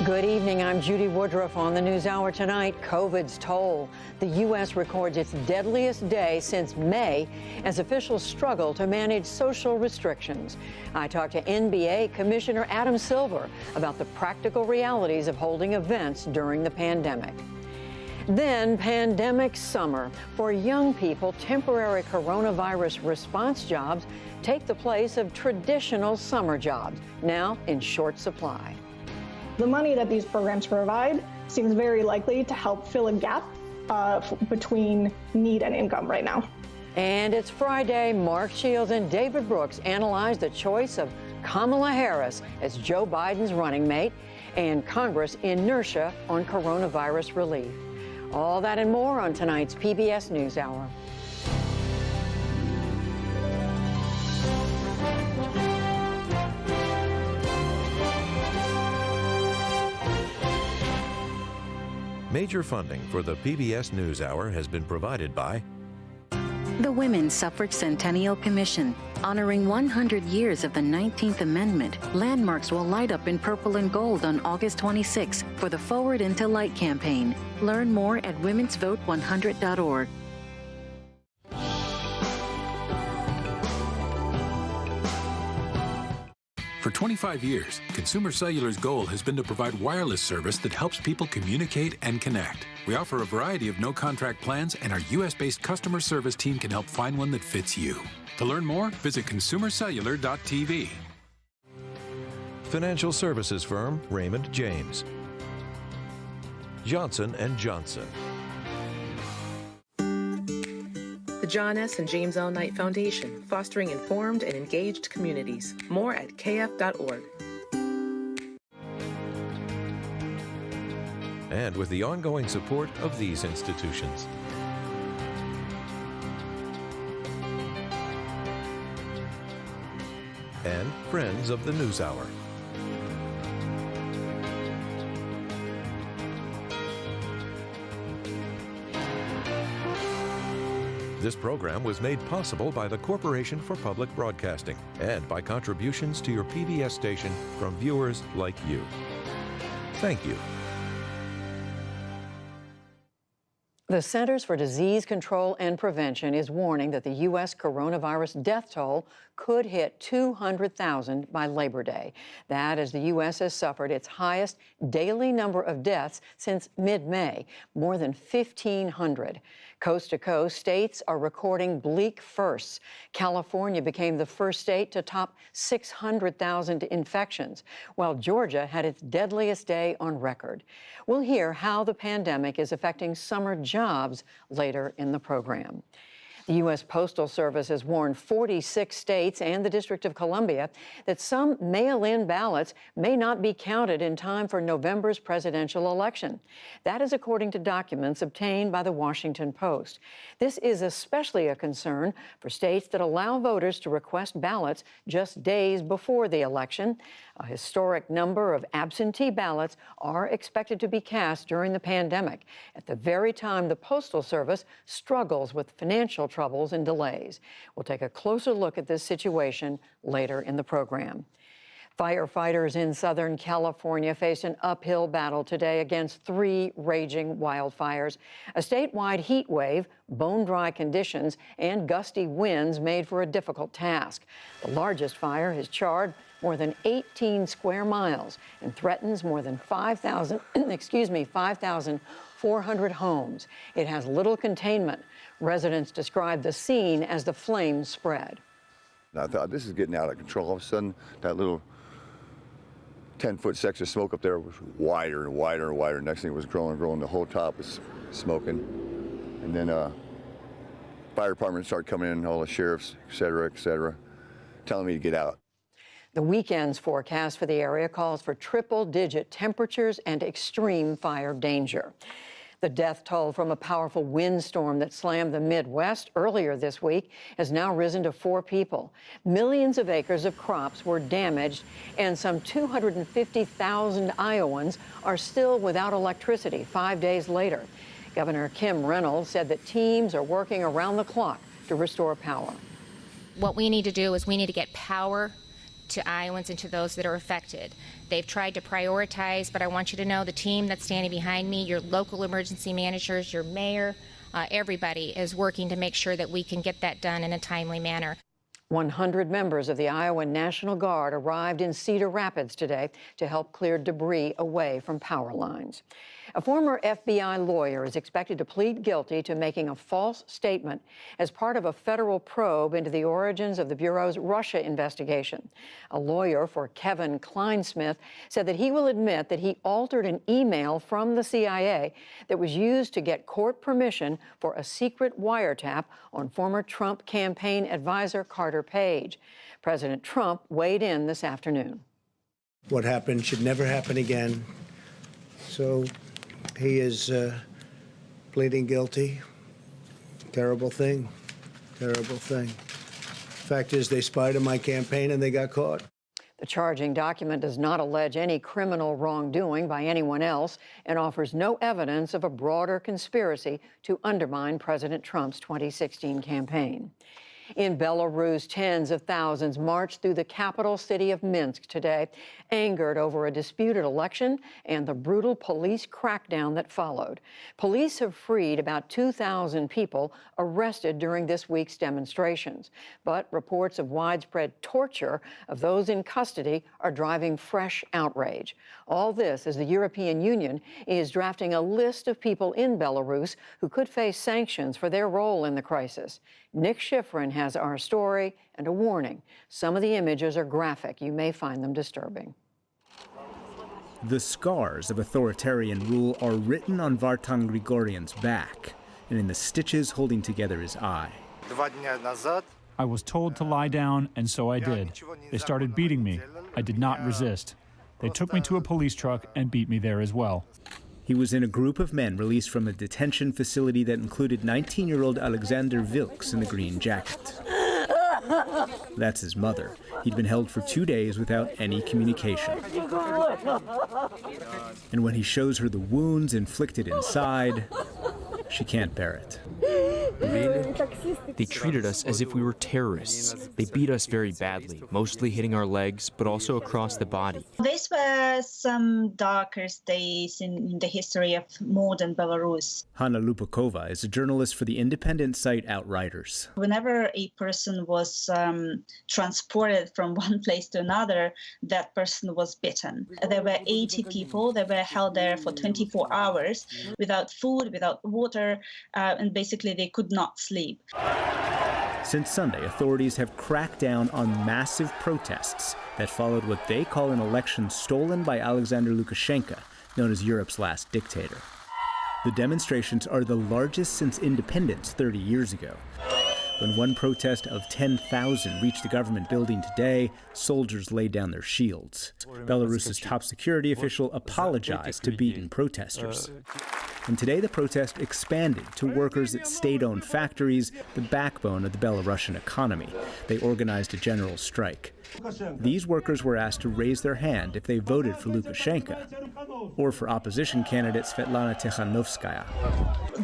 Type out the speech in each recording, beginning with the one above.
Good evening. I'm Judy Woodruff on the NewsHour tonight. COVID's toll. The U.S. records its deadliest day since May as officials struggle to manage social restrictions. I talked to NBA Commissioner Adam Silver about the practical realities of holding events during the pandemic. Then, pandemic summer. For young people, temporary coronavirus response jobs take the place of traditional summer jobs, now in short supply. The money that these programs provide seems very likely to help fill a gap between need and income right now. And it's Friday. Mark Shields and David Brooks analyze the choice of Kamala Harris as Joe Biden's running mate and Congress inertia on coronavirus relief. All that and more on tonight's PBS NewsHour. Major funding for the PBS NewsHour has been provided by the Women's Suffrage Centennial Commission. Honoring 100 years of the 19th Amendment, landmarks will light up in purple and gold on August 26 for the Forward into Light campaign. Learn more at womensvote100.org. For 25 years, Consumer Cellular's goal has been to provide wireless service that helps people communicate and connect. We offer a variety of no-contract plans, and our U.S.-based customer service team can help find one that fits you. To learn more, visit consumercellular.tv. financial services firm Raymond James, Johnson & Johnson. The John S. and James L. Knight Foundation, fostering informed and engaged communities. More at kf.org. And with the ongoing support of these institutions. And friends of the NewsHour. This program was made possible by the Corporation for Public Broadcasting and by contributions to your PBS station from viewers like you. Thank you. The Centers for Disease Control and Prevention is warning that the U.S. coronavirus death toll could hit 200,000 by Labor Day. That as the U.S. has suffered its highest daily number of deaths since mid-May, more than 1,500. Coast to coast, states are recording bleak firsts. California became the first state to top 600,000 infections, while Georgia had its deadliest day on record. We'll hear how the pandemic is affecting summer jobs later in the program. The U.S. Postal Service has warned 46 states and the District of Columbia that some mail-in ballots may not be counted in time for November's presidential election. That is according to documents obtained by the Washington Post. This is especially a concern for states that allow voters to request ballots just days before the election. A historic number of absentee ballots are expected to be cast during the pandemic, at the very time the Postal Service struggles with financial troubles and delays. We'll take a closer look at this situation later in the program. Firefighters in Southern California faced an uphill battle today against 3 raging wildfires. A statewide heat wave, bone-dry conditions, and gusty winds made for a difficult task. The largest fire has charred more than 18 square miles and threatens more than 5,400 homes. It has little containment. Residents describe the scene as the flames spread. I thought, this is getting out of control. All of a sudden, that little 10-foot section of smoke up there was wider and wider and wider. Next thing it was growing. The whole top was smoking. And then fire department started coming in, all the sheriffs, et cetera, telling me to get out. The weekend's forecast for the area calls for triple-digit temperatures and extreme fire danger. The death toll from a powerful windstorm that slammed the Midwest earlier this week has now risen to 4 people. Millions of acres of crops were damaged, and some 250,000 Iowans are still without electricity 5 days later. Governor Kim Reynolds said that teams are working around the clock to restore power. What we need to do is we need to get power to Iowans and to those that are affected. They've tried to prioritize, but I want you to know the team that's standing behind me, your local emergency managers, your mayor, everybody is working to make sure that we can get that done in a timely manner. 100 members of the Iowa National Guard arrived in Cedar Rapids today to help clear debris away from power lines. A former FBI lawyer is expected to plead guilty to making a false statement as part of a federal probe into the origins of the Bureau's Russia investigation. A lawyer for Kevin Kleinsmith said that he will admit that he altered an email from the CIA that was used to get court permission for a secret wiretap on former Trump campaign advisor Carter Page. President Trump weighed in this afternoon. What happened should never happen again. So he is pleading guilty. Terrible thing. Terrible thing. Fact is, they spied on my campaign and they got caught. The charging document does not allege any criminal wrongdoing by anyone else and offers no evidence of a broader conspiracy to undermine President Trump's 2016 campaign. In Belarus, tens of thousands marched through the capital city of Minsk today, angered over a disputed election and the brutal police crackdown that followed. Police have freed about 2,000 people arrested during this week's demonstrations, but reports of widespread torture of those in custody are driving fresh outrage. All this as the European Union is drafting a list of people in Belarus who could face sanctions for their role in the crisis. Nick Schifrin has our story and a warning. Some of the images are graphic. You may find them disturbing. The scars of authoritarian rule are written on Vartan Grigoryan's back and in the stitches holding together his eye. I was told to lie down, and so I did. They started beating me. I did not resist. They took me to a police truck and beat me there as well. He was in a group of men released from a detention facility that included 19-year-old Alexander Vilks in the green jacket. That's his mother. He'd been held for 2 days without any communication. And when he shows her the wounds inflicted inside, she can't bear it. They treated us as if we were terrorists. They beat us very badly, mostly hitting our legs, but also across the body. These were some darkest days in the history of modern Belarus. Hanna Lupakova is a journalist for the independent site Outriders. Whenever a person was transported from one place to another, that person was bitten. There were 80 people that were held there for 24 hours without food, without water, and basically they could not sleep. Since Sunday, authorities have cracked down on massive protests that followed what they call an election stolen by Alexander Lukashenko, known as Europe's last dictator. The demonstrations are the largest since independence 30 years ago. When one protest of 10,000 reached the government building today, soldiers laid down their shields. Belarus's top security official apologized to beaten protesters. And today the protest expanded to workers at state-owned factories, the backbone of the Belarusian economy. They organized a general strike. These workers were asked to raise their hand if they voted for Lukashenko or for opposition candidate Svetlana Tikhanovskaya.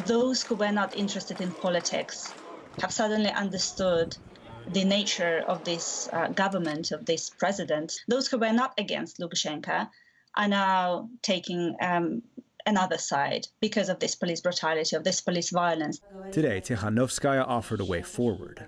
Those who were not interested in politics have suddenly understood the nature of this government, of this president. Those who were not against Lukashenko are now taking another side because of this police brutality, of this police violence. Today, Tikhanovskaya offered a way forward.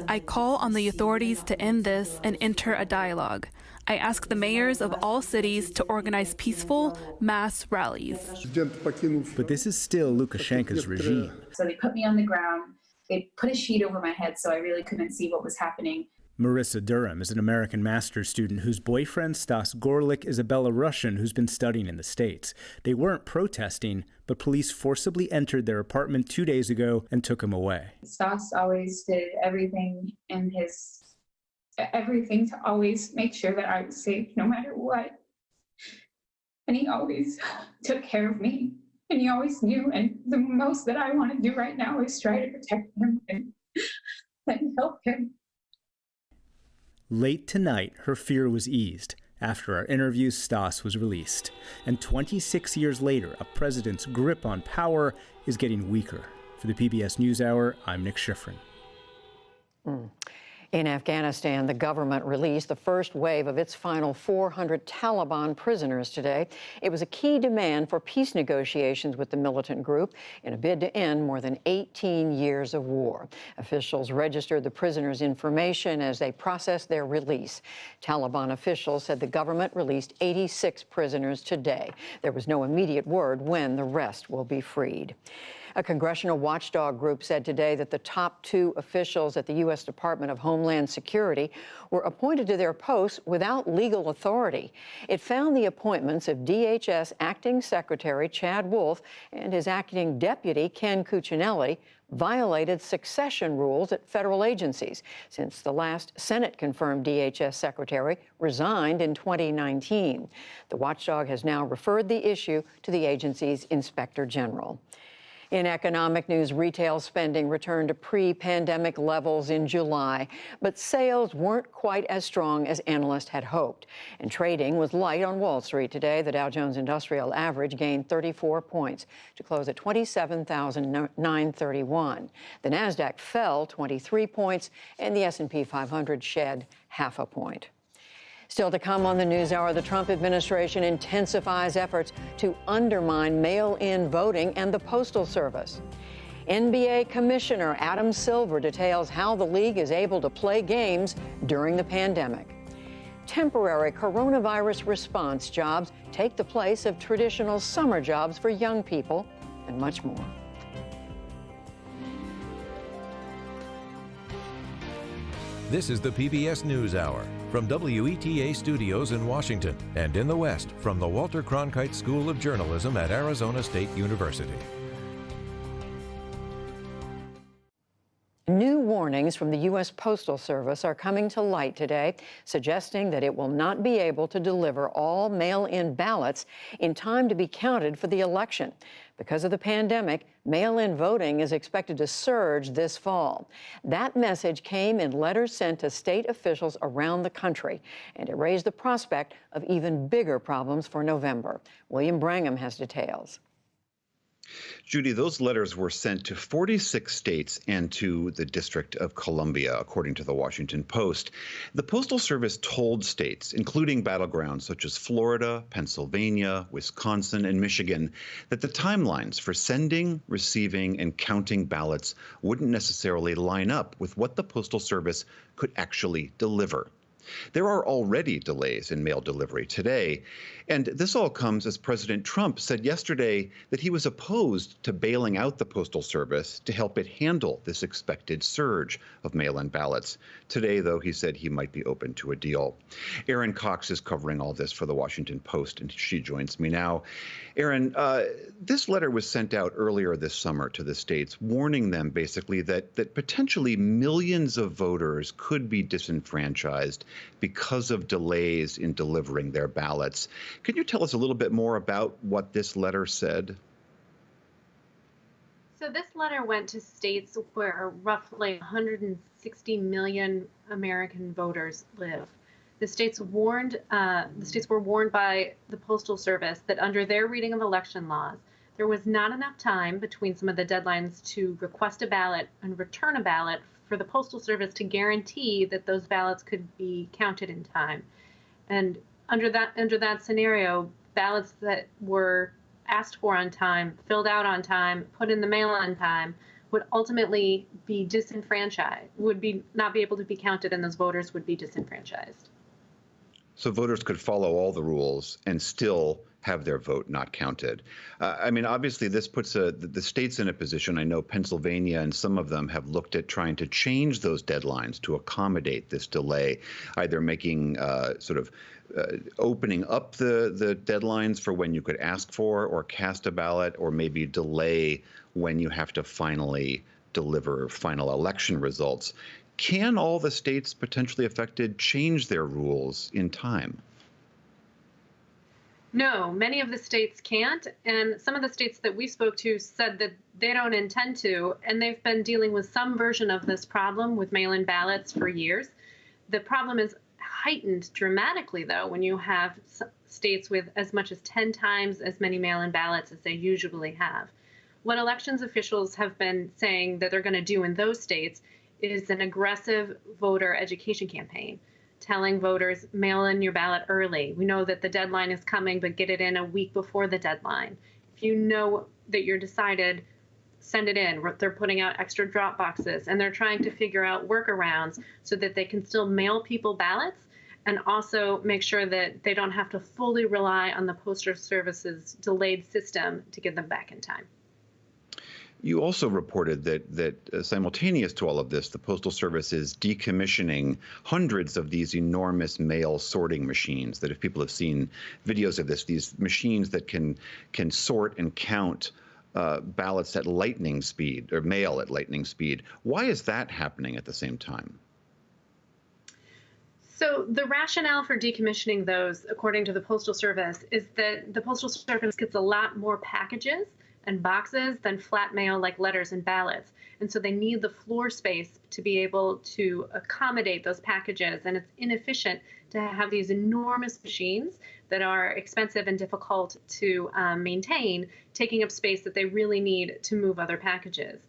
I call on the authorities to end this and enter a dialogue. I ask the mayors of all cities to organize peaceful mass rallies. But this is still Lukashenko's regime. So they put me on the ground. They put a sheet over my head so I really couldn't see what was happening. Marissa Durham is an American master's student whose boyfriend, Stas Gorlik, is a Belarusian who's been studying in the States. They weren't protesting, but police forcibly entered their apartment 2 days ago and took him away. Stas always did everything to always make sure that I was safe no matter what. And he always took care of me. And he always knew, and the most that I want to do right now is try to protect him and help him. Late tonight, her fear was eased. After our interviews, Stas was released. And 26 years later, a president's grip on power is getting weaker. For the PBS NewsHour, I'm Nick Schifrin. In Afghanistan, the government released the first wave of its final 400 Taliban prisoners today. It was a key demand for peace negotiations with the militant group in a bid to end more than 18 years of war. Officials registered the prisoners' information as they processed their release. Taliban officials said the government released 86 prisoners today. There was no immediate word when the rest will be freed. A congressional watchdog group said today that the top 2 officials at the U.S. Department of Homeland Security were appointed to their posts without legal authority. It found the appointments of DHS Acting Secretary Chad Wolf and his acting deputy Ken Cuccinelli violated succession rules at federal agencies since the last Senate-confirmed DHS secretary resigned in 2019. The watchdog has now referred the issue to the agency's inspector general. In economic news, retail spending returned to pre-pandemic levels in July, but sales weren't quite as strong as analysts had hoped. And trading was light on Wall Street today. The Dow Jones Industrial Average gained 34 points to close at 27,931. The Nasdaq fell 23 points, and the S&P 500 shed half a point. Still to come on the NewsHour, the Trump administration intensifies efforts to undermine mail-in voting and the Postal Service. NBA Commissioner Adam Silver details how the league is able to play games during the pandemic. Temporary coronavirus response jobs take the place of traditional summer jobs for young people, and much more. This is the PBS NewsHour from WETA Studios in Washington and in the West from the Walter Cronkite School of Journalism at Arizona State University. New warnings from the U.S. Postal Service are coming to light today, suggesting that it will not be able to deliver all mail-in ballots in time to be counted for the election. Because of the pandemic, mail-in voting is expected to surge this fall. That message came in letters sent to state officials around the country, and it raised the prospect of even bigger problems for November. William Brangham has details. Judy, those letters were sent to 46 states and to the District of Columbia, according to the Washington Post. The Postal Service told states, including battlegrounds such as Florida, Pennsylvania, Wisconsin, and Michigan, that the timelines for sending, receiving, and counting ballots wouldn't necessarily line up with what the Postal Service could actually deliver. There are already delays in mail delivery today, and this all comes as President Trump said yesterday that he was opposed to bailing out the Postal Service to help it handle this expected surge of mail-in ballots. Today, though, he said he might be open to a deal. Erin Cox is covering all this for the Washington Post, and she joins me now. Erin, this letter was sent out earlier this summer to the states, warning them basically that potentially millions of voters could be disenfranchised because of delays in delivering their ballots. Can you tell us a little bit more about what this letter said? So this letter went to states where roughly 160 million American voters live. The states were warned by the Postal Service that under their reading of election laws, there was not enough time between some of the deadlines to request a ballot and return a ballot for the Postal Service to guarantee that those ballots could be counted in time. And under that scenario, ballots that were asked for on time, filled out on time, put in the mail on time, would ultimately be disenfranchised, not be able to be counted, and those voters would be disenfranchised. So voters could follow all the rules and still have their vote not counted. I mean, obviously, this puts the states in a position. I know Pennsylvania and some of them have looked at trying to change those deadlines to accommodate this delay, either making opening up the deadlines for when you could ask for or cast a ballot, or maybe delay when you have to finally deliver final election results. Can all the states potentially affected change their rules in time? No, many of the states can't, and some of the states that we spoke to said that they don't intend to, and they've been dealing with some version of this problem with mail-in ballots for years. The problem is heightened dramatically, though, when you have states with as much as 10 times as many mail-in ballots as they usually have. What elections officials have been saying that they're going to do in those states is an aggressive voter education campaign, telling voters, mail in your ballot early. We know that the deadline is coming, but get it in a week before the deadline. If you know that you're decided, send it in. They're putting out extra drop boxes, and they're trying to figure out workarounds so that they can still mail people ballots and also make sure that they don't have to fully rely on the Postal Service's delayed system to get them back in time. You also reported that simultaneous to all of this, the Postal Service is decommissioning hundreds of these enormous mail sorting machines. That if people have seen videos of this, these machines that can sort and count ballots at lightning speed, or mail at lightning speed. Why is that happening at the same time? So the rationale for decommissioning those, according to the Postal Service, is that the Postal Service gets a lot more packages and boxes than flat mail like letters and ballots. And so they need the floor space to be able to accommodate those packages. And it's inefficient to have these enormous machines that are expensive and difficult to maintain, taking up space that they really need to move other packages.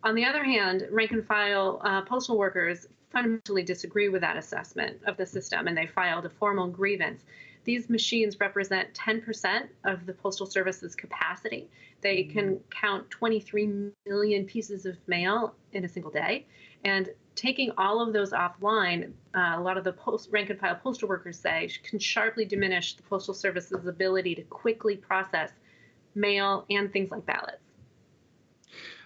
On the other hand, rank and file postal workers fundamentally disagree with that assessment of the system, and they filed a formal grievance. These machines represent 10% of the Postal Service's capacity. They can count 23 million pieces of mail in a single day. And taking all of those offline, a lot of the rank and file postal workers say, can sharply diminish the Postal Service's ability to quickly process mail and things like ballots.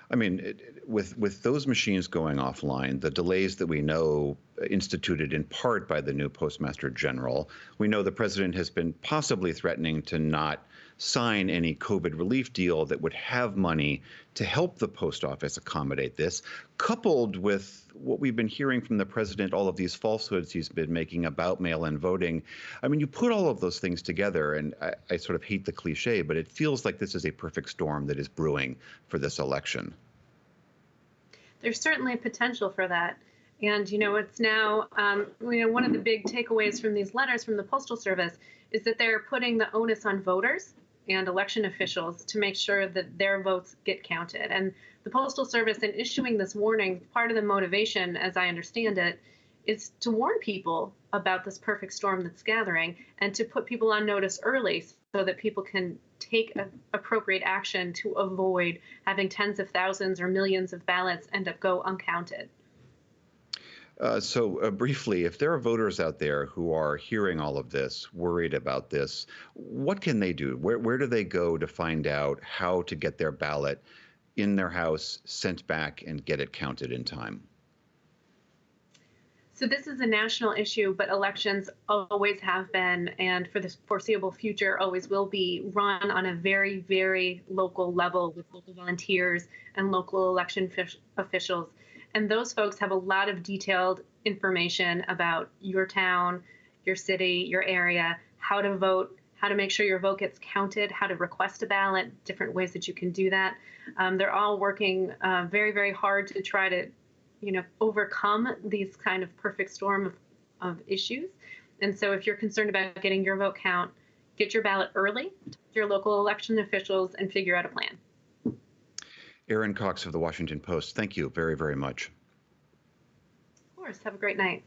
I mean, with those machines going offline, the delays that we know instituted in part by the new Postmaster General, we know the president has been possibly threatening to not sign any COVID relief deal that would have money to help the post office accommodate this, coupled with what we've been hearing from the president, all of these falsehoods he's been making about mail-in voting. I mean, you put all of those things together, and I sort of hate the cliche, but it feels like this is a perfect storm that is brewing for this election. There's certainly a potential for that. And, it's now, one of the big takeaways from these letters from the Postal Service is that they're putting the onus on voters and election officials to make sure that their votes get counted. And the Postal Service, in issuing this warning, part of the motivation, as I understand it, is to warn people about this perfect storm that's gathering and to put people on notice early so that people can take appropriate action to avoid having tens of thousands or millions of ballots end up go uncounted. So briefly, if there are voters out there who are hearing all of this, worried about this, what can they do? Where do they go to find out how to get their ballot in their house, sent back, and get it counted in time? So this is a national issue, but elections always have been, and for the foreseeable future always will be, run on a very, very local level with local volunteers and local election officials. And those folks have a lot of detailed information about your town, your city, your area, how to vote, how to make sure your vote gets counted, how to request a ballot, different ways that you can do that. They're all working very, very hard to try to overcome these kind of perfect storm of issues. And so if you're concerned about getting your vote count, get your ballot early, talk to your local election officials, and figure out a plan. Erin Cox of the Washington Post, thank you very, very much. Of course, have a great night.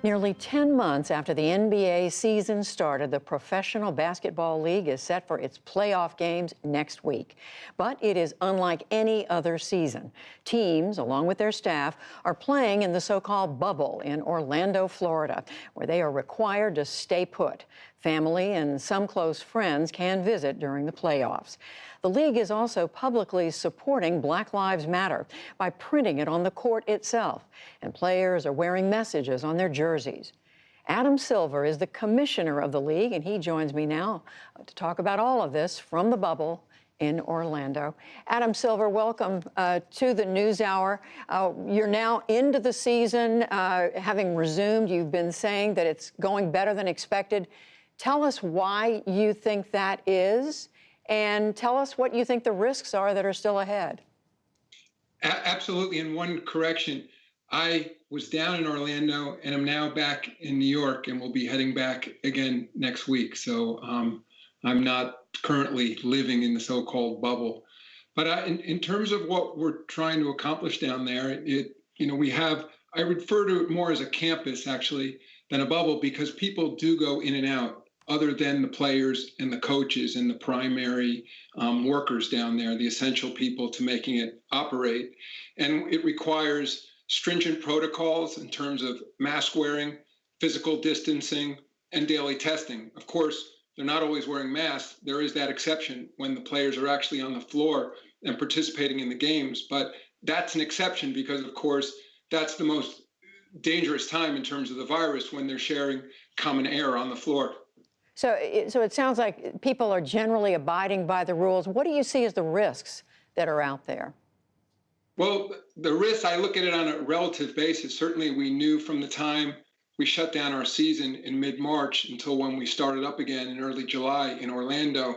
Nearly 10 months after the NBA season started, the Professional Basketball League is set for its playoff games next week. But it is unlike any other season. Teams, along with their staff, are playing in the so-called bubble in Orlando, Florida, where they are required to stay put. Family and some close friends can visit during the playoffs. The league is also publicly supporting Black Lives Matter by printing it on the court itself, and players are wearing messages on their jerseys. Adam Silver is the commissioner of the league, and he joins me now to talk about all of this from the bubble in Orlando. Adam Silver, welcome to the NewsHour. You're now into the season, having resumed. You've been saying that it's going better than expected. Tell us why you think that is, and tell us what you think the risks are that are still ahead. Absolutely. And one correction, I was down in Orlando and I'm now back in New York and will be heading back again next week. So I'm not currently living in the so-called bubble. But in terms of what we're trying to accomplish down there, I refer to it more as a campus actually than a bubble, because people do go in and out other than the players and the coaches and the primary workers down there, the essential people to making it operate. And it requires stringent protocols in terms of mask wearing, physical distancing, and daily testing. Of course, they're not always wearing masks. There is that exception when the players are actually on the floor and participating in the games. But that's an exception because, of course, that's the most dangerous time in terms of the virus, when they're sharing common air on the floor. So it sounds like people are generally abiding by the rules. What do you see as the risks that are out there? Well, the risks, I look at it on a relative basis. Certainly, we knew from the time we shut down our season in mid-March until when we started up again in early July in Orlando,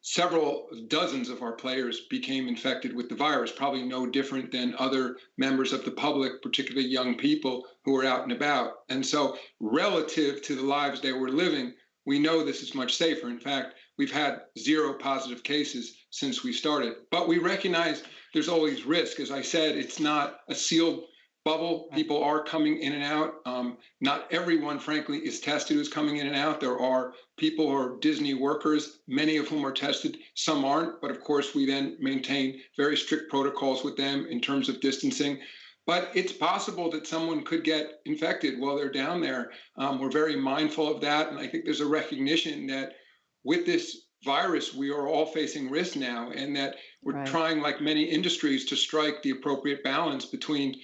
several dozens of our players became infected with the virus, probably no different than other members of the public, particularly young people who were out and about. And so relative to the lives they were living, we know this is much safer. In fact, we've had 0 positive cases since we started. But we recognize there's always risk. As I said, it's not a sealed bubble. People are coming in and out. Not everyone, frankly, is tested who's coming in and out. There are people who are Disney workers, many of whom are tested, some aren't. But of course, we then maintain very strict protocols with them in terms of distancing. But it's possible that someone could get infected while they're down there. We're very mindful of that. And I think there's a recognition that with this virus, we are all facing risk now, and that we're trying, like many industries, to strike the appropriate balance between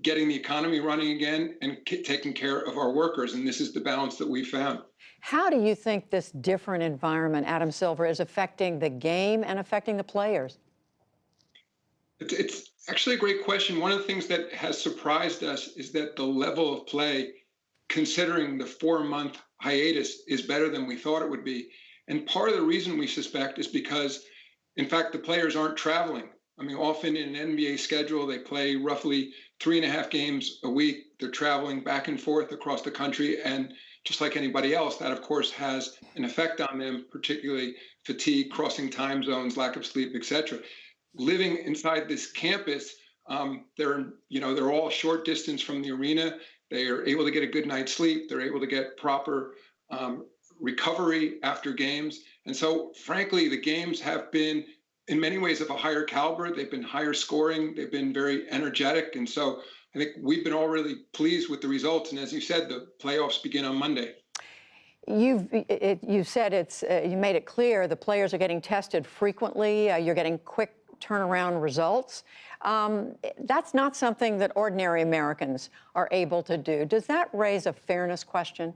getting the economy running again and taking care of our workers. And this is the balance that we found. How do you think this different environment, Adam Silver, is affecting the game and affecting the players? It's actually a great question. One of the things that has surprised us is that the level of play, considering the 4-month hiatus, is better than we thought it would be. And part of the reason we suspect is because, in fact, the players aren't traveling. I mean, often in an NBA schedule, they play roughly 3.5 games a week. They're traveling back and forth across the country. And just like anybody else, that, of course, has an effect on them, particularly fatigue, crossing time zones, lack of sleep, et cetera. Living inside this campus, they're all short distance from the arena. They are able to get a good night's sleep. They're able to get proper recovery after games. And so, frankly, the games have been, in many ways, of a higher caliber. They've been higher scoring. They've been very energetic. And so I think we've been all really pleased with the results. And as you said, the playoffs begin on Monday. You said you made it clear the players are getting tested frequently. You're getting quick turnaround results. That's not something that ordinary Americans are able to do. Does that raise a fairness question?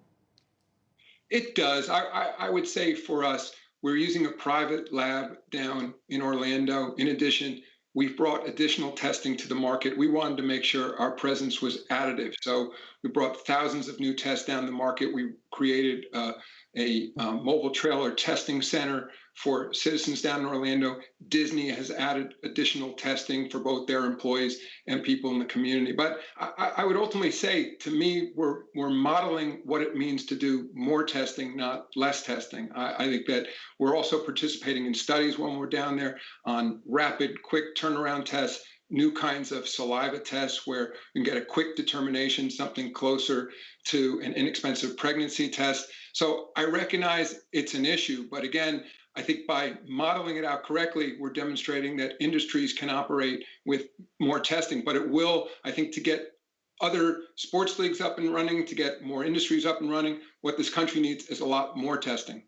It does. I would say for us, we're using a private lab down in Orlando. In addition, we've brought additional testing to the market. We wanted to make sure our presence was additive. So we brought thousands of new tests down the market. We created a mobile trailer testing center for citizens down in Orlando. Disney has added additional testing for both their employees and people in the community. But I would ultimately say, to me, we're modeling what it means to do more testing, not less testing. I think that we're also participating in studies when we're down there on rapid, quick turnaround tests, new kinds of saliva tests where we can get a quick determination, something closer to an inexpensive pregnancy test. So I recognize it's an issue, but again, I think by modeling it out correctly, we're demonstrating that industries can operate with more testing. But it will, I think, to get other sports leagues up and running, to get more industries up and running, what this country needs is a lot more testing.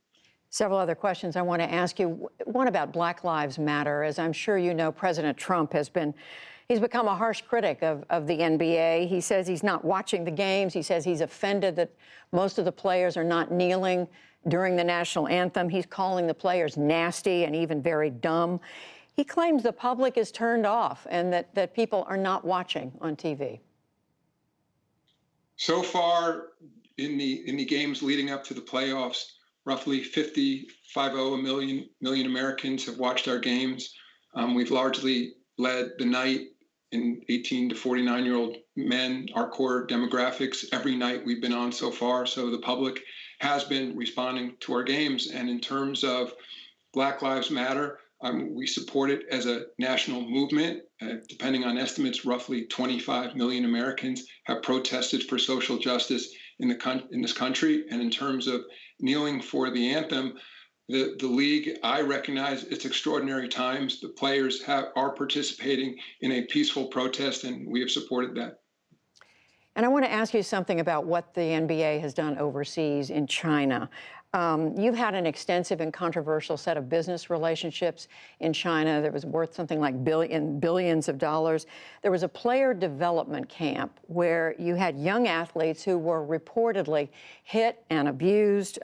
Several other questions I want to ask you. One about Black Lives Matter. As I'm sure you know, President Trump he's become a harsh critic of the NBA. He says he's not watching the games. He says he's offended that most of the players are not kneeling during the national anthem. He's calling the players nasty and even very dumb. He claims the public is turned off and that people are not watching on TV. So far in the games leading up to the playoffs, roughly 50 million Americans have watched our games. We've largely led the night in 18 to 49-year-old men, our core demographics, every night we've been on so far. So the public has been responding to our games. And in terms of Black Lives Matter, we support it as a national movement. Depending on estimates, roughly 25 million Americans have protested for social justice in this country. And in terms of kneeling for the anthem, the league, I recognize it's extraordinary times. The players are participating in a peaceful protest, and we have supported that. And I want to ask you something about what the NBA has done overseas in China. You've had an extensive and controversial set of business relationships in China that was worth something like billions of dollars. There was a player development camp where you had young athletes who were reportedly hit and abused.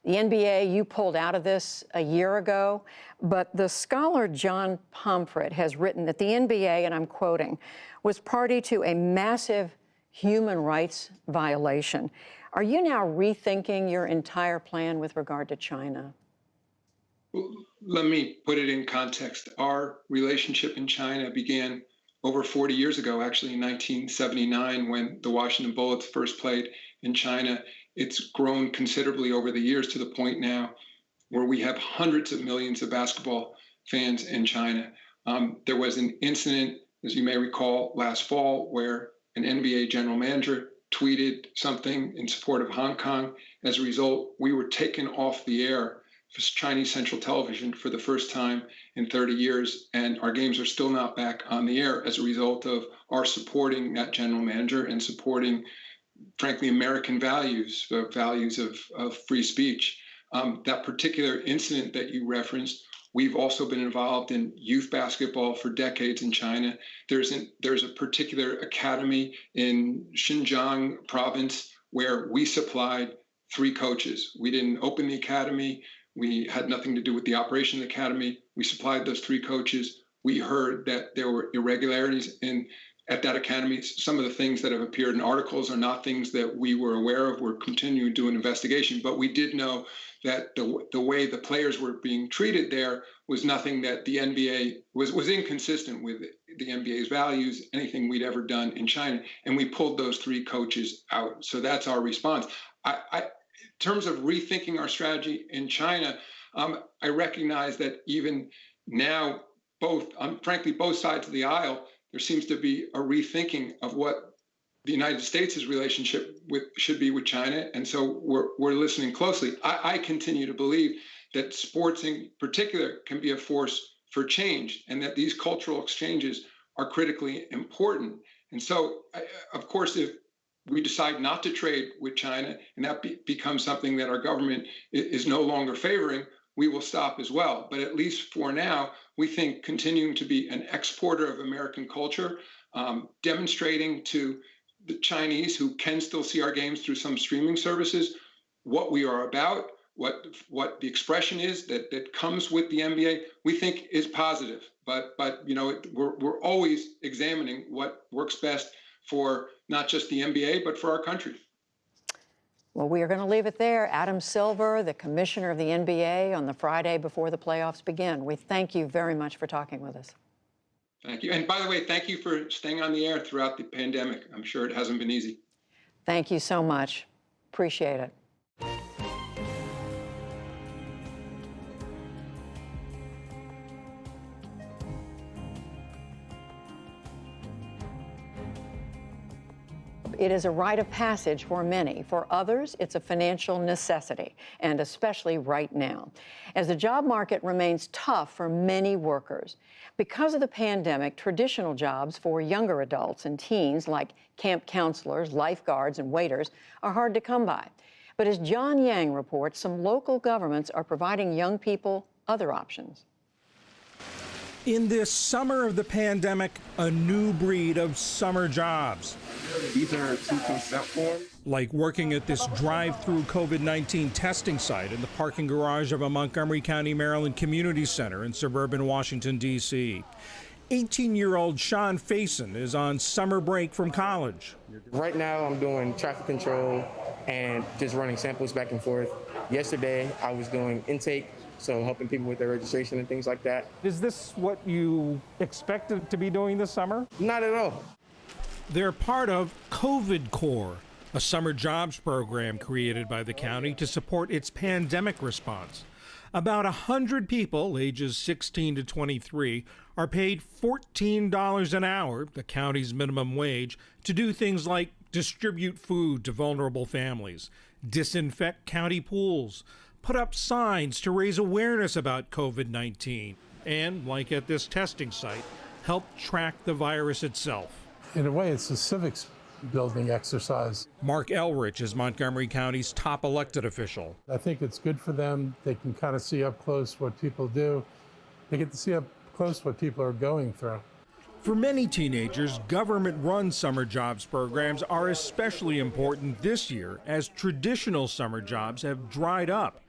The NBA, you pulled out of this a year ago, but the scholar John Pomfret has written that the NBA, and I'm quoting, was party to a massive human rights violation. Are you now rethinking your entire plan with regard to China? Well, let me put it in context. Our relationship in China began over 40 years ago, actually in 1979, when the Washington Bullets first played in China. It's grown considerably over the years to the point now where we have hundreds of millions of basketball fans in China. There was an incident, as you may recall, last fall where an NBA general manager tweeted something in support of Hong Kong. As a result, we were taken off the air for Chinese Central Television for the first time in 30 years, and our games are still not back on the air as a result of our supporting that general manager and supporting, frankly, American values, values of free speech. That particular incident that you referenced, we've also been involved in youth basketball for decades in China. There's a particular academy in Xinjiang province where we supplied 3 coaches. We didn't open the academy. We had nothing to do with the operation of the academy. We supplied those 3 coaches. We heard that there were irregularities at that academy. Some of the things that have appeared in articles are not things that we were aware of. We're continuing to do an investigation, but we did know that the way the players were being treated there was nothing that the NBA was inconsistent with the NBA's values, anything we'd ever done in China. And we pulled those 3 coaches out. So that's our response. In terms of rethinking our strategy in China, I recognize that even now, frankly, both sides of the aisle, there seems to be a rethinking of what the United States' relationship should be with China. And so we're listening closely. I continue to believe that sports in particular can be a force for change and that these cultural exchanges are critically important. And so, of course, if we decide not to trade with China and that becomes something that our government is no longer favoring, we will stop as well. But at least for now, we think continuing to be an exporter of American culture, demonstrating to the Chinese who can still see our games through some streaming services, what we are about, what the expression is that comes with the NBA, we think is positive. But you know, we're always examining what works best for not just the NBA, but for our country. Well, we are going to leave it there. Adam Silver, the commissioner of the NBA, on the Friday before the playoffs begin. We thank you very much for talking with us. Thank you. And by the way, thank you for staying on the air throughout the pandemic. I'm sure it hasn't been easy. Thank you so much. Appreciate it. It is a rite of passage for many. For others, it's a financial necessity, and especially right now, as the job market remains tough for many workers. Because of the pandemic, traditional jobs for younger adults and teens, like camp counselors, lifeguards, and waiters, are hard to come by. But as John Yang reports, some local governments are providing young people other options. In this summer of the pandemic, a new breed of summer jobs. These are 2 consent forms. Like working at this drive-through COVID-19 testing site in the parking garage of a Montgomery County, Maryland community center in suburban Washington, D.C. 18-year-old Sean Faison is on summer break from college. Right now, I'm doing traffic control and just running samples back and forth. Yesterday, I was doing intake So helping people with their registration and things like that. Is this what you expected to be doing this summer? Not at all. They're part of COVID Corps, a summer jobs program created by the county to support its pandemic response. About 100 people, ages 16 to 23, are paid $14 an hour, the county's minimum wage, to do things like distribute food to vulnerable families, disinfect county pools, put up signs to raise awareness about COVID-19, and, like at this testing site, help track the virus itself. In a way, it's a civics building exercise. Mark Elrich is Montgomery County's top elected official. I think it's good for them. They can kind of see up close what people do. They get to see up close what people are going through. For many teenagers, government-run summer jobs programs are especially important this year as traditional summer jobs have dried up.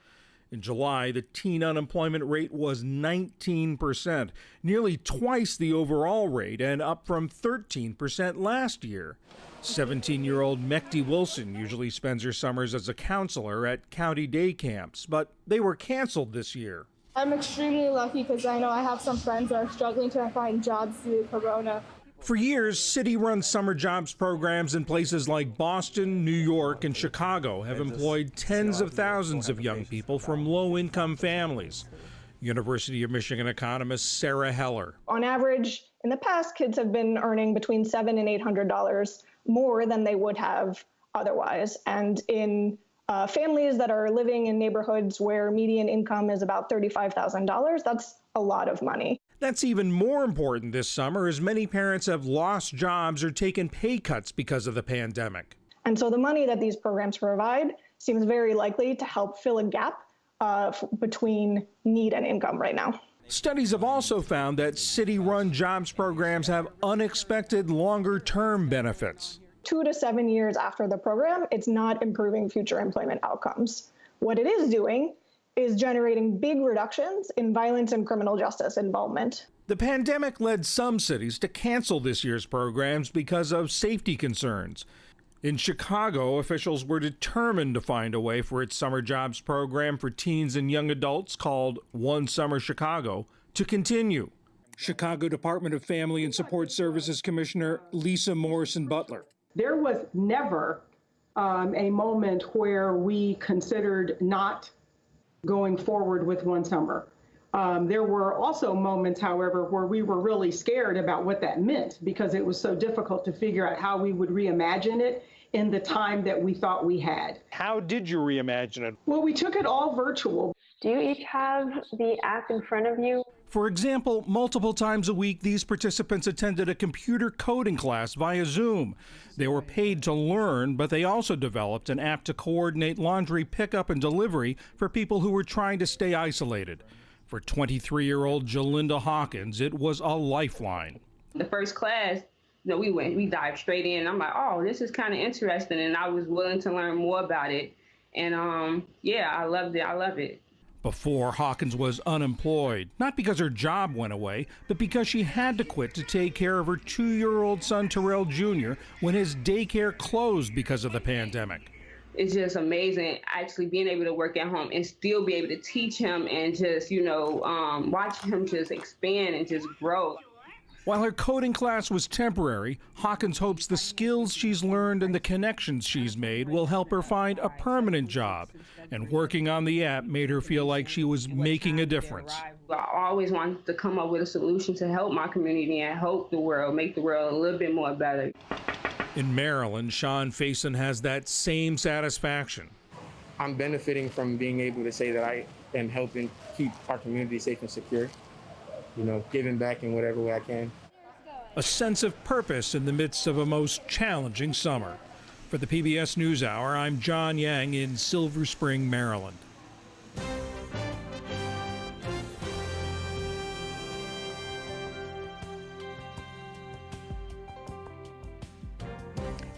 In July, the teen unemployment rate was 19%, nearly twice the overall rate and up from 13% last year. 17-year-old Mekti Wilson usually spends her summers as a counselor at county day camps, but they were canceled this year. I'm extremely lucky because I know I have some friends that are struggling to find jobs due to Corona. For years, city-run summer jobs programs in places like Boston, New York, and Chicago have employed tens of thousands of young people from low-income families. University of Michigan economist Sarah Heller. On average, in the past, kids have been earning between $700 and $800 more than they would have otherwise. And in families that are living in neighborhoods where median income is about $35,000, that's a lot of money. That's even more important this summer as many parents have lost jobs or taken pay cuts because of the pandemic. And so the money that these programs provide seems very likely to help fill a gap between need and income right now. Studies have also found that city-run jobs programs have unexpected longer-term benefits. 2 to 7 years after the program, it's not improving future employment outcomes. What it is doing is generating big reductions in violence and criminal justice involvement. The pandemic led some cities to cancel this year's programs because of safety concerns. In Chicago, officials were determined to find a way for its summer jobs program for teens and young adults called One Summer Chicago to continue. Chicago Department of Family and Support Services Commissioner Lisa Morrison Butler. There was never a moment where we considered not going forward with One Summer. There were also moments, however, where we were really scared about what that meant because it was so difficult to figure out how we would reimagine it in the time that we thought we had. How did you reimagine it? Well, we took it all virtual. Do you each have the app in front of you? For example, multiple times a week, these participants attended a computer coding class via Zoom. They were paid to learn, but they also developed an app to coordinate laundry pickup and delivery for people who were trying to stay isolated. For 23-year-old Jalinda Hawkins, it was a lifeline. The first class, we dived straight in. I'm like, oh, this is kind of interesting, and I was willing to learn more about it. And I loved it. I love it. Before, Hawkins was unemployed, not because her job went away, but because she had to quit to take care of her 2-year-old son, Terrell Jr., when his daycare closed because of the pandemic. It's just amazing actually being able to work at home and still be able to teach him and just, watch him just expand and just grow. While her coding class was temporary, Hawkins hopes the skills she's learned and the connections she's made will help her find a permanent job. And working on the app made her feel like she was making a difference. I always wanted to come up with a solution to help my community and help the world, make the world a little bit more better. In Maryland, Sean Faison has that same satisfaction. I'm benefiting from being able to say that I am helping keep our community safe and secure, giving back in whatever way I can. A sense of purpose in the midst of a most challenging summer. For the PBS NewsHour, I'm John Yang in Silver Spring, Maryland.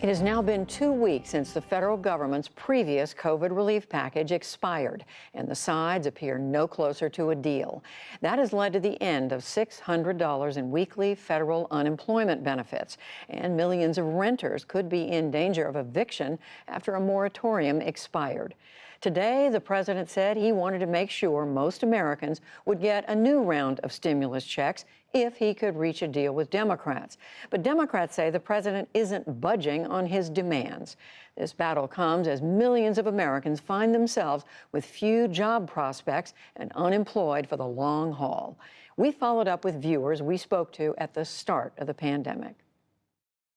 It has now been 2 weeks since the federal government's previous COVID relief package expired, and the sides appear no closer to a deal. That has led to the end of $600 in weekly federal unemployment benefits, and millions of renters could be in danger of eviction after a moratorium expired. Today, the president said he wanted to make sure most Americans would get a new round of stimulus checks if he could reach a deal with Democrats. But Democrats say the president isn't budging on his demands. This battle comes as millions of Americans find themselves with few job prospects and unemployed for the long haul. We followed up with viewers we spoke to at the start of the pandemic.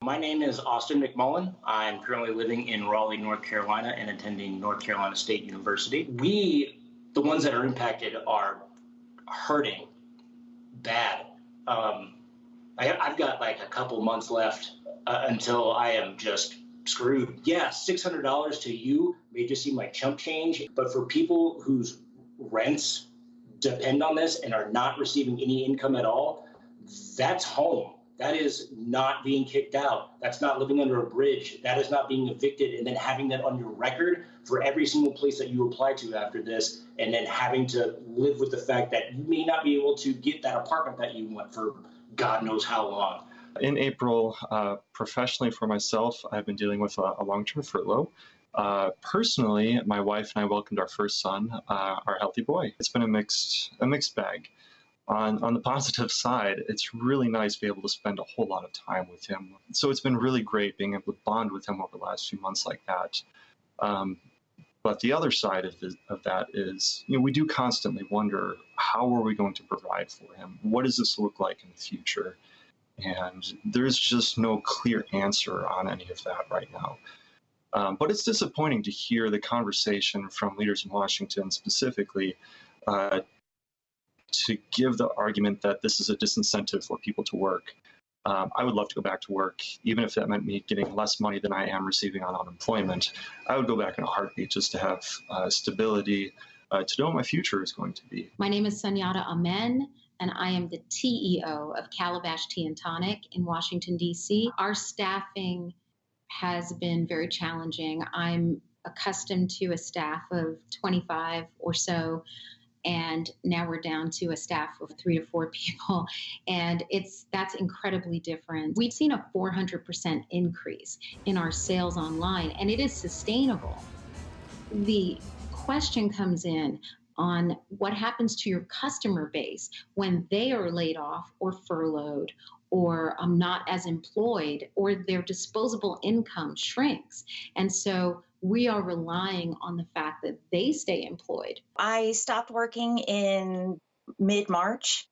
My name is Austin McMullen. I'm currently living in Raleigh, North Carolina, and attending North Carolina State University. We, the ones that are impacted, are hurting bad. I've got like a couple months left until I am just screwed. Yeah, $600 to you may just seem like chump change, but for people whose rents depend on this and are not receiving any income at all, that's home. That is not being kicked out. That's not living under a bridge. That is not being evicted and then having that on your record for every single place that you apply to after this, and then having to live with the fact that you may not be able to get that apartment that you want for God knows how long. In April, professionally for myself, I've been dealing with a long-term furlough. Personally, my wife and I welcomed our first son, our healthy boy. It's been a mixed bag. On the positive side, it's really nice to be able to spend a whole lot of time with him. So it's been really great being able to bond with him over the last few months like that. But the other side of that is, we do constantly wonder, how are we going to provide for him? What does this look like in the future? And there's just no clear answer on any of that right now. But it's disappointing to hear the conversation from leaders in Washington specifically to give the argument that this is a disincentive for people to work. I would love to go back to work, even if that meant me getting less money than I am receiving on unemployment. I would go back in a heartbeat just to have stability, to know what my future is going to be. My name is Sunyata Amen, and I am the TEO of Calabash Tea and Tonic in Washington, D.C. Our staffing has been very challenging. I'm accustomed to a staff of 25 or so, and now we're down to a staff of 3 to 4 people, and that's incredibly different. We've seen a 400% increase in our sales online, and it is sustainable. The question comes in on what happens to your customer base when they are laid off or furloughed or not as employed, or their disposable income shrinks. And so we are relying on the fact that they stay employed. I stopped working in mid-March,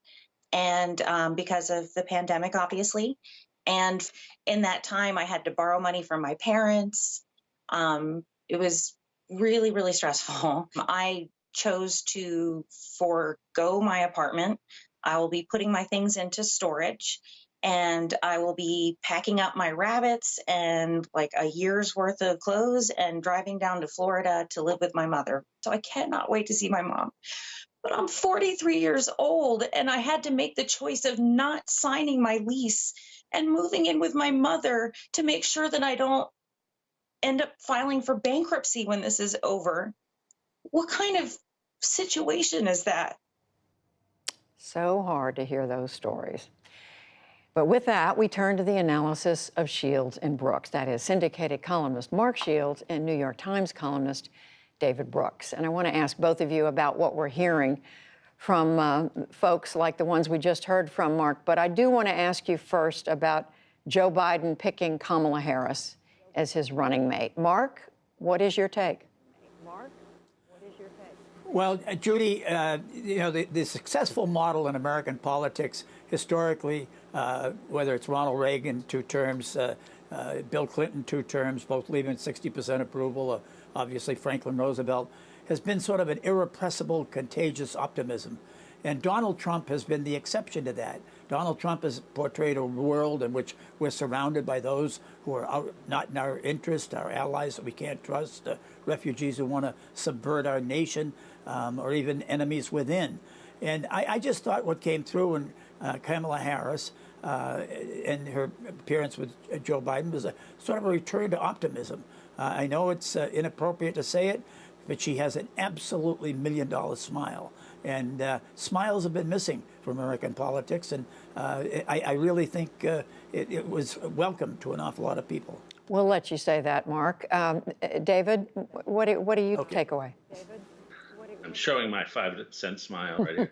and because of the pandemic, obviously. And in that time, I had to borrow money from my parents. It was really, really stressful. I chose to forego my apartment. I will be putting my things into storage, and I will be packing up my rabbits and like a year's worth of clothes and driving down to Florida to live with my mother. So I cannot wait to see my mom. But I'm 43 years old, and I had to make the choice of not signing my lease and moving in with my mother to make sure that I don't end up filing for bankruptcy when this is over. What kind of situation is that? So hard to hear those stories. But with that, we turn to the analysis of Shields and Brooks. That is syndicated columnist Mark Shields and New York Times columnist David Brooks. And I want to ask both of you about what we're hearing from folks like the ones we just heard from, Mark. But I do want to ask you first about Joe Biden picking Kamala Harris as his running mate. Mark, what is your take? Well, Judy, the successful model in American politics historically, whether it's Ronald Reagan 2 terms, Bill Clinton 2 terms, both leaving 60% approval, obviously Franklin Roosevelt, has been sort of an irrepressible, contagious optimism. And Donald Trump has been the exception to that. Donald Trump has portrayed a world in which we're surrounded by those who are not in our interest, our allies that we can't trust, refugees who want to subvert our nation, or even enemies within. And I just thought what came through in Kamala Harris and her appearance with Joe Biden was a sort of a return to optimism. I know it's inappropriate to say it, but she has an absolutely $1 million smile. And smiles have been missing from American politics, and I really think it was welcome to an awful lot of people. We'll let you say that, Mark. David, what do you take away? I'm showing my 5-cent smile right here.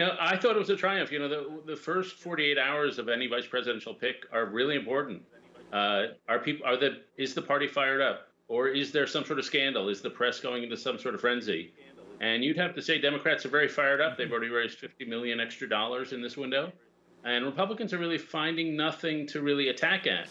I thought it was a triumph. The first 48 hours of any vice presidential pick are really important. Is the party fired up, or is there some sort of scandal? Is the press going into some sort of frenzy? And you'd have to say Democrats are very fired up. They've already raised $50 million extra in this window, and Republicans are really finding nothing to really attack at,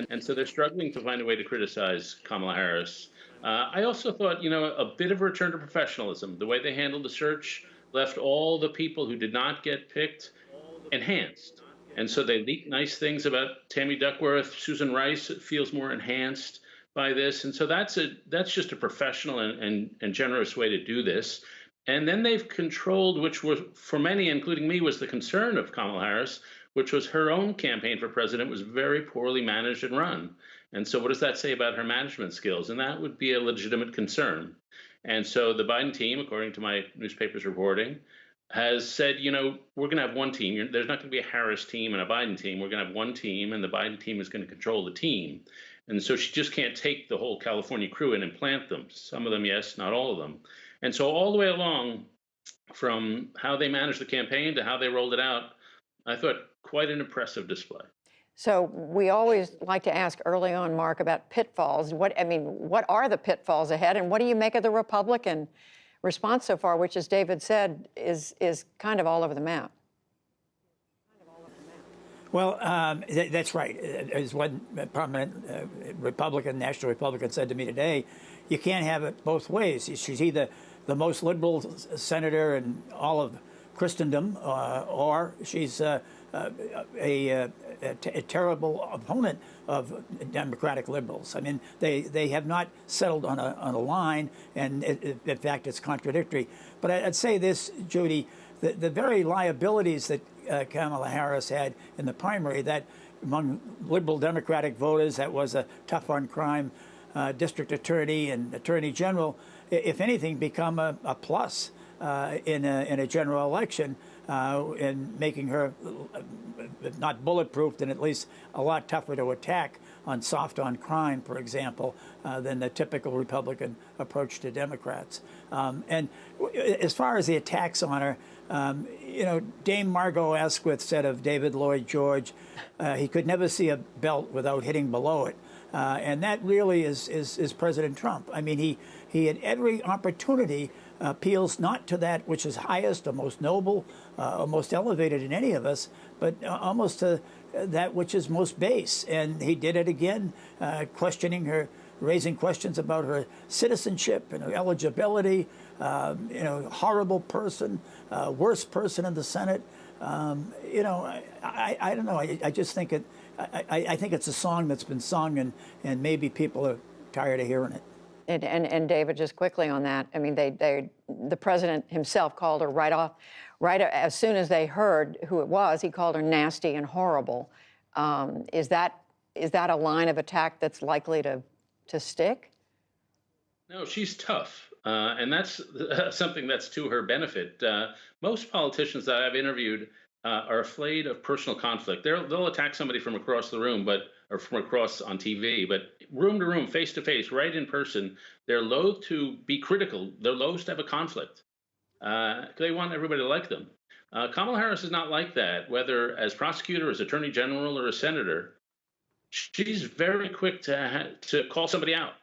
and so they're struggling to find a way to criticize Kamala Harris. I also thought, a bit of a return to professionalism. The way they handled the search left all the people who did not get picked enhanced. And so they leaked nice things about Tammy Duckworth. Susan Rice feels more enhanced by this. And so that's just a professional and generous way to do this. And then they've controlled, which was, for many, including me, was the concern of Kamala Harris, which was her own campaign for president was very poorly managed and run. And so what does that say about her management skills? And that would be a legitimate concern. And so the Biden team, according to my newspaper's reporting, has said, we're going to have one team. There's not going to be a Harris team and a Biden team. We're going to have one team, and the Biden team is going to control the team. And so she just can't take the whole California crew and implant them. Some of them, yes, not all of them. And so all the way along, from how they managed the campaign to how they rolled it out, I thought quite an impressive display. So we always like to ask early on, Mark, about pitfalls. What are the pitfalls ahead, and what do you make of the Republican response so far, which, as David said, is kind of all over the map? Well, that's right. As one prominent National Republican said to me today, you can't have it both ways. She's either the most liberal senator in all of Christendom, or she's a terrible opponent of Democratic liberals. I mean, they have not settled on a line, and in fact, it's contradictory. But I'd say this, Judy, the very liabilities that Kamala Harris had in the primary, that among liberal Democratic voters, that was a tough on crime district attorney and attorney general, if anything, become a plus in a general election, in making her not bulletproof, then at least a lot tougher to attack on soft on crime, for example, than the typical Republican approach to Democrats. And as far as the attacks on her, Dame Margot Asquith said of David Lloyd George, he could never see a belt without hitting below it. And that really is President Trump. I mean, he had every opportunity appeals not to that which is highest or most noble or most elevated in any of us, but almost to that which is most base. And he did it again, questioning her, raising questions about her citizenship and her eligibility. Horrible person, worst person in the Senate. I don't know. I just think I think it's a song that's been sung, and maybe people are tired of hearing it. And David, just quickly on that, I mean, the president himself called her right as soon as they heard who it was, he called her nasty and horrible. Is that a line of attack that's likely to stick? No, she's tough. And that's something that's to her benefit. Most politicians that I've interviewed are afraid of personal conflict. They'll attack somebody from across the room, or from across on TV, but room to room, face to face, right in person, they're loath to be critical. They're loath to have a conflict. They want everybody to like them. Kamala Harris is not like that, whether as prosecutor, as attorney general, or a senator. She's very quick to call somebody out.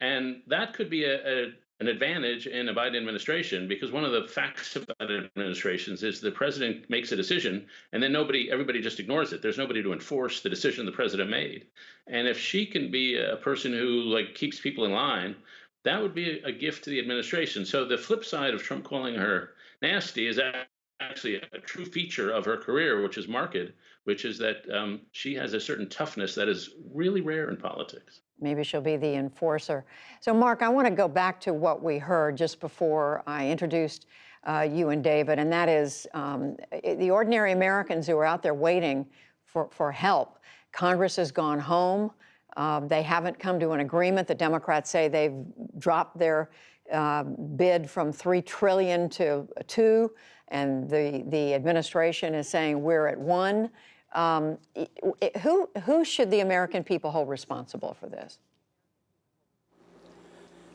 And that could be an advantage in a Biden administration, because one of the facts about administrations is the president makes a decision and then everybody just ignores it. There's nobody to enforce the decision the president made. And if she can be a person who keeps people in line, that would be a gift to the administration. So the flip side of Trump calling her nasty is actually a true feature of her career, which is marked, which is that she has a certain toughness that is really rare in politics. Maybe she'll be the enforcer. So, Mark, I want to go back to what we heard just before I introduced you and David, and that is the ordinary Americans who are out there waiting for help. Congress has gone home. They haven't come to an agreement. The Democrats say they've dropped their bid from $3 trillion to $2 trillion, and the administration is saying we're at $1 trillion. Who should the American people hold responsible for this?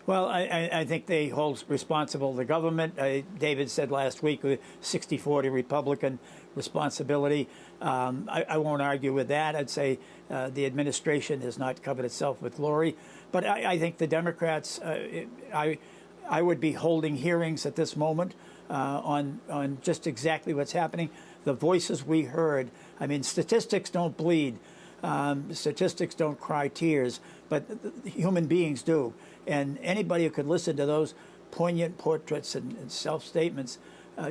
Well, I think they hold responsible the government. David said last week, 60-40 Republican responsibility. I won't argue with that. I'd say the administration has not covered itself with glory. But I think the Democrats, I would be holding hearings at this moment on just exactly what's happening. The voices we heard. I mean, statistics don't bleed. Statistics don't cry tears, but human beings do. And anybody who could listen to those poignant portraits and self-statements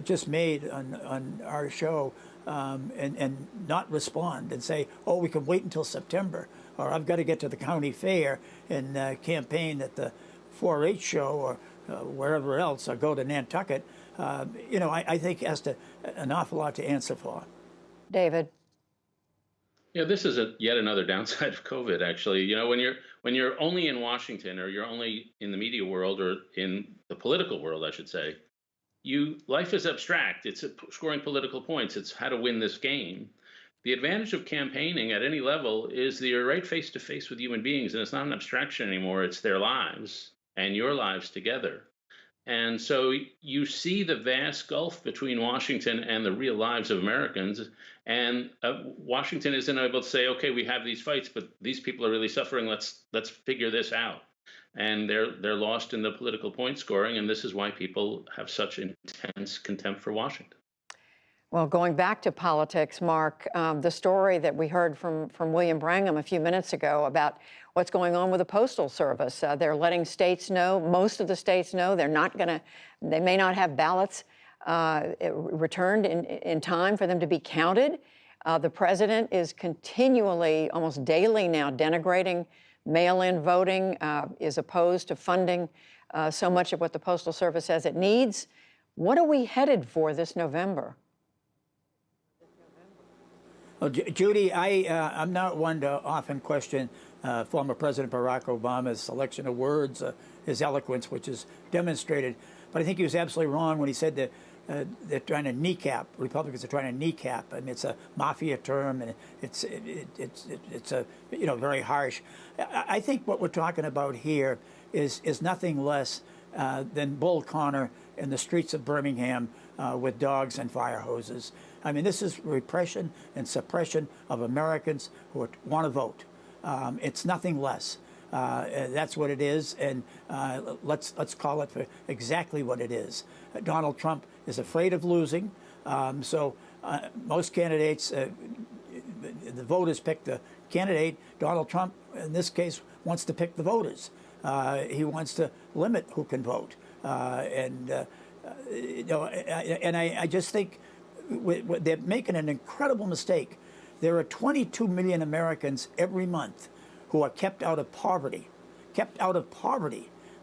just made on our show and not respond and say, oh, we can wait until September, or I've got to get to the county fair and campaign at the 4-H show or wherever else, or go to Nantucket, I think has an awful lot to answer for. David? Yeah, this is yet another downside of COVID, actually. When you're only in Washington, or you're only in the media world, or in the political world, I should say, life is abstract. It's scoring political points. It's how to win this game. The advantage of campaigning at any level is that you're right face to face with human beings, and it's not an abstraction anymore. It's their lives and your lives together. And so you see the vast gulf between Washington and the real lives of Americans. And Washington isn't able to say, okay, we have these fights, but these people are really suffering. Let's figure this out. And they're lost in the political point scoring. And this is why people have such intense contempt for Washington. Well, going back to politics, Mark, the story that we heard from William Brangham a few minutes ago about what's going on with the Postal Service. They're letting states know, most of the states know, they may not have ballots returned in time for them to be counted. The president is continually, almost daily now, denigrating mail-in voting, is opposed to funding so much of what the Postal Service says it needs. What are we headed for this November? Well, Judy, I'm not one to often question former President Barack Obama's selection of words, his eloquence, which is demonstrated. But I think he was absolutely wrong when he said that they're trying to kneecap, Republicans are trying to kneecap. I mean, it's a mafia term, and it's a very harsh. I think what we're talking about here is nothing less than Bull Connor in the streets of Birmingham with dogs and fire hoses. I mean, this is repression and suppression of Americans who want to vote. It's nothing less. That's what it is, and let's call it for exactly what it is. Donald Trump is afraid of losing, so most candidates, the voters pick the candidate. Donald Trump, in this case, wants to pick the voters. He wants to limit who can vote, and I just think they're making an incredible mistake. There are 22 million Americans every month who are kept out of poverty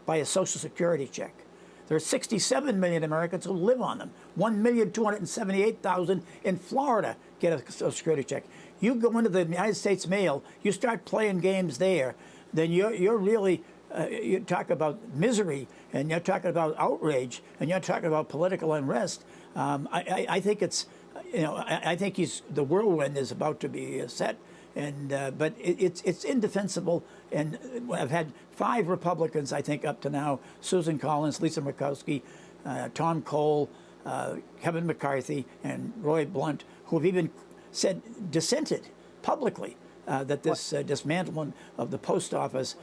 by a Social Security check. There are 67 million Americans who live on them. 1,278,000 in Florida get a Social Security check. You go into the United States mail, you start playing games there, then you're really, you talk about misery, and you're talking about outrage, and you're talking about political unrest. I think it's, I think the whirlwind is about to be set. And but it's indefensible, and I've had 5 Republicans, I think, up to now: Susan Collins, Lisa Murkowski, Tom Cole, Kevin McCarthy, and Roy Blunt, who have even dissented publicly that this dismantlement of the post office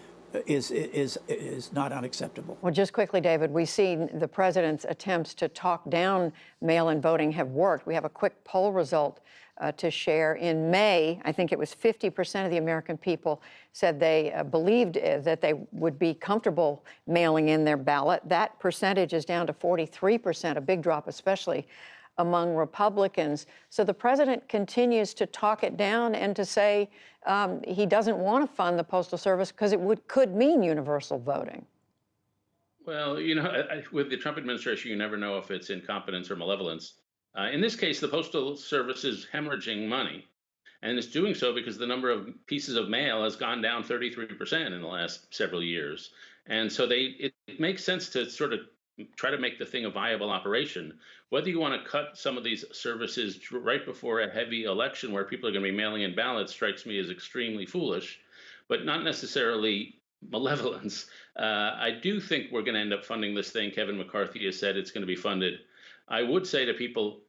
is not unacceptable. Well, just quickly, David, we've seen the president's attempts to talk down mail-in voting have worked. We have a quick poll result to share. In May, I think it was 50% of the American people said they believed that they would be comfortable mailing in their ballot. That percentage is down to 43%, a big drop, especially among Republicans. So the president continues to talk it down and to say he doesn't want to fund the Postal Service because it could mean universal voting. Well, with the Trump administration, you never know if it's incompetence or malevolence. In this case, the Postal Service is hemorrhaging money, and it's doing so because the number of pieces of mail has gone down 33% in the last several years. And so it makes sense to sort of try to make the thing a viable operation. Whether you want to cut some of these services right before a heavy election where people are going to be mailing in ballots strikes me as extremely foolish, but not necessarily malevolence. I do think we're going to end up funding this thing. Kevin McCarthy has said it's going to be funded. I would say to people,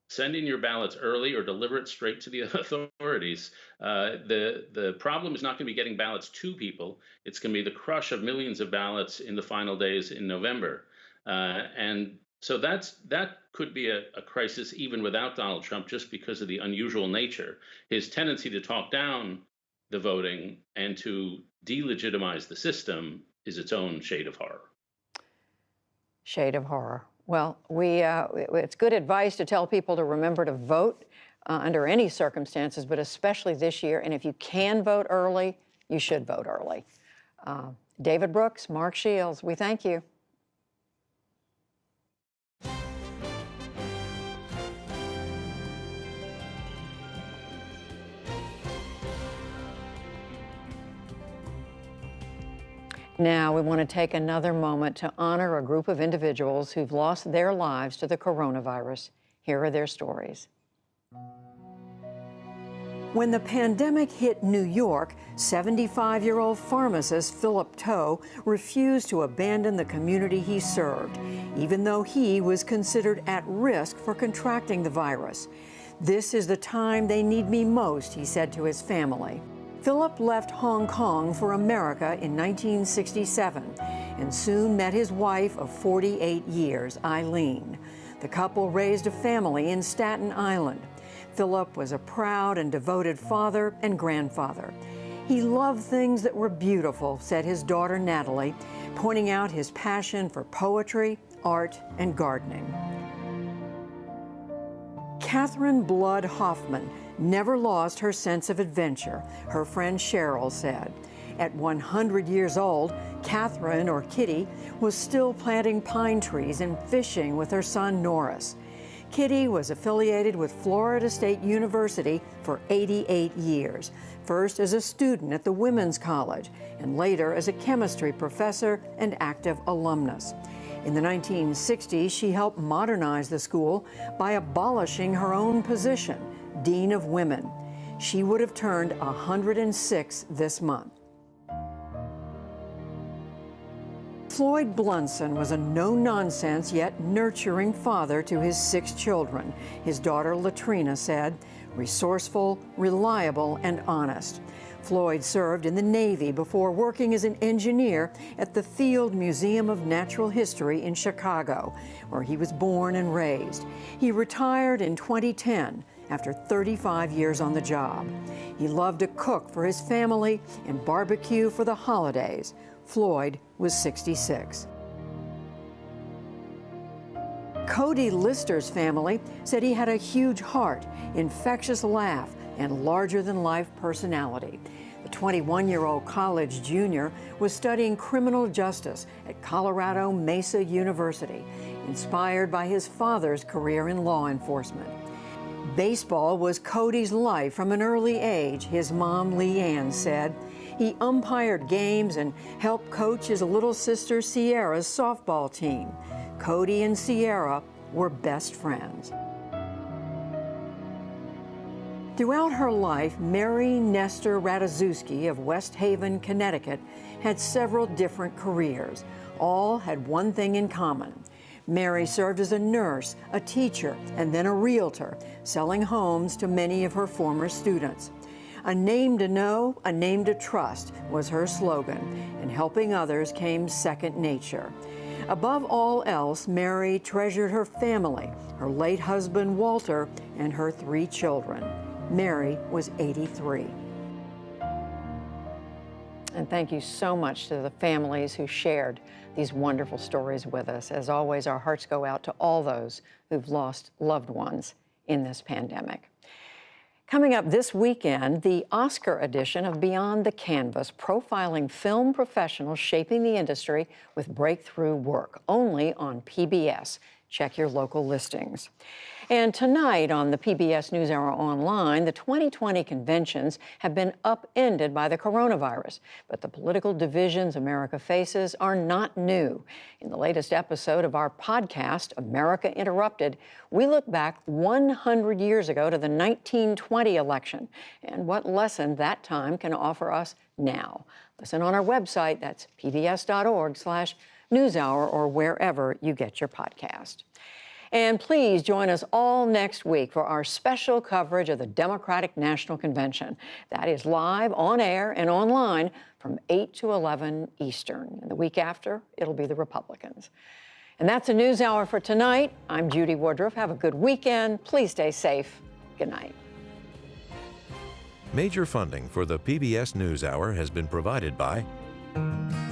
send in your ballots early or deliver it straight to the authorities. The problem is not going to be getting ballots to people. It's going to be the crush of millions of ballots in the final days in November. And so that could be a crisis even without Donald Trump, just because of the unusual nature. His tendency to talk down the voting and to delegitimize the system is its own shade of horror. Shade of horror. Well, it's good advice to tell people to remember to vote under any circumstances, but especially this year. And if you can vote early, you should vote early. David Brooks, Mark Shields, we thank you. Now, we want to take another moment to honor a group of individuals who've lost their lives to the coronavirus. Here are their stories. When the pandemic hit New York, 75-year-old pharmacist Philip Toe refused to abandon the community he served, even though he was considered at risk for contracting the virus. "This is the time they need me most," he said to his family. Philip left Hong Kong for America in 1967 and soon met his wife of 48 years, Eileen. The couple raised a family in Staten Island. Philip was a proud and devoted father and grandfather. He loved things that were beautiful, said his daughter Natalie, pointing out his passion for poetry, art, and gardening. Catherine Blood Hoffman never lost her sense of adventure, her friend Cheryl said. At 100 years old, Catherine, or Kitty, was still planting pine trees and fishing with her son Norris. Kitty was affiliated with Florida State University for 88 years, first as a student at the Women's College and later as a chemistry professor and active alumnus. In the 1960s, she helped modernize the school by abolishing her own position, Dean of Women. She would have turned 106 this month. Floyd Blunson was a no-nonsense yet nurturing father to his 6 children. His daughter Latrina said, resourceful, reliable, and honest. Floyd served in the Navy before working as an engineer at the Field Museum of Natural History in Chicago, where he was born and raised. He retired in 2010 after 35 years on the job. He loved to cook for his family and barbecue for the holidays. Floyd was 66. Cody Lister's family said he had a huge heart, infectious laugh, and larger-than-life personality. The 21-year-old college junior was studying criminal justice at Colorado Mesa University, inspired by his father's career in law enforcement. Baseball was Cody's life from an early age, his mom, Leanne, said. He umpired games and helped coach his little sister Sierra's softball team. Cody and Sierra were best friends. Throughout her life, Mary Nestor Ratajkowski of West Haven, Connecticut, had several different careers. All had one thing in common. Mary served as a nurse, a teacher, and then a realtor, selling homes to many of her former students. A name to know, a name to trust was her slogan, and helping others came second nature. Above all else, Mary treasured her family, her late husband Walter, and her 3 children. Mary was 83. And thank you so much to the families who shared these wonderful stories with us. As always, our hearts go out to all those who've lost loved ones in this pandemic. Coming up this weekend, the Oscar edition of Beyond the Canvas, profiling film professionals shaping the industry with breakthrough work, only on PBS. Check your local listings. And tonight on the PBS NewsHour Online, the 2020 conventions have been upended by the coronavirus. But the political divisions America faces are not new. In the latest episode of our podcast, America Interrupted, we look back 100 years ago to the 1920 election and what lesson that time can offer us now. Listen on our website, that's pbs.org/newshour, or wherever you get your podcast. And please join us all next week for our special coverage of the Democratic National Convention. That is live on air and online from 8 to 11 Eastern. And the week after, it'll be the Republicans. And that's a NewsHour for tonight. I'm Judy Woodruff. Have a good weekend. Please stay safe. Good night. Major funding for the PBS NewsHour has been provided by...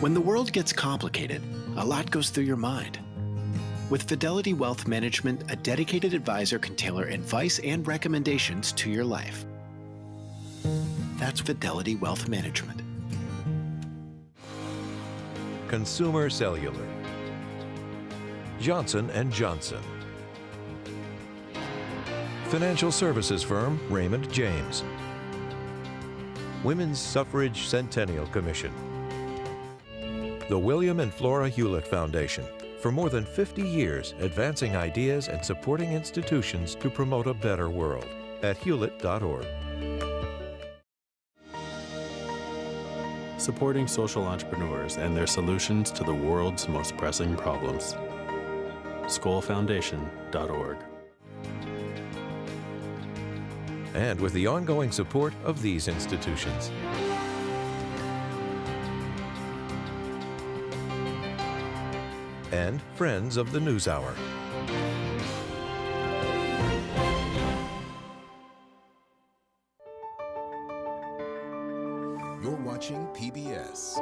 When the world gets complicated, a lot goes through your mind. With Fidelity Wealth Management, a dedicated advisor can tailor advice and recommendations to your life. That's Fidelity Wealth Management. Consumer Cellular, Johnson & Johnson, financial services firm Raymond James, Women's Suffrage Centennial Commission, the William and Flora Hewlett Foundation, for more than 50 years advancing ideas and supporting institutions to promote a better world at hewlett.org. Supporting social entrepreneurs and their solutions to the world's most pressing problems. SkollFoundation.org. And with the ongoing support of these institutions. And friends of the NewsHour. You're watching PBS.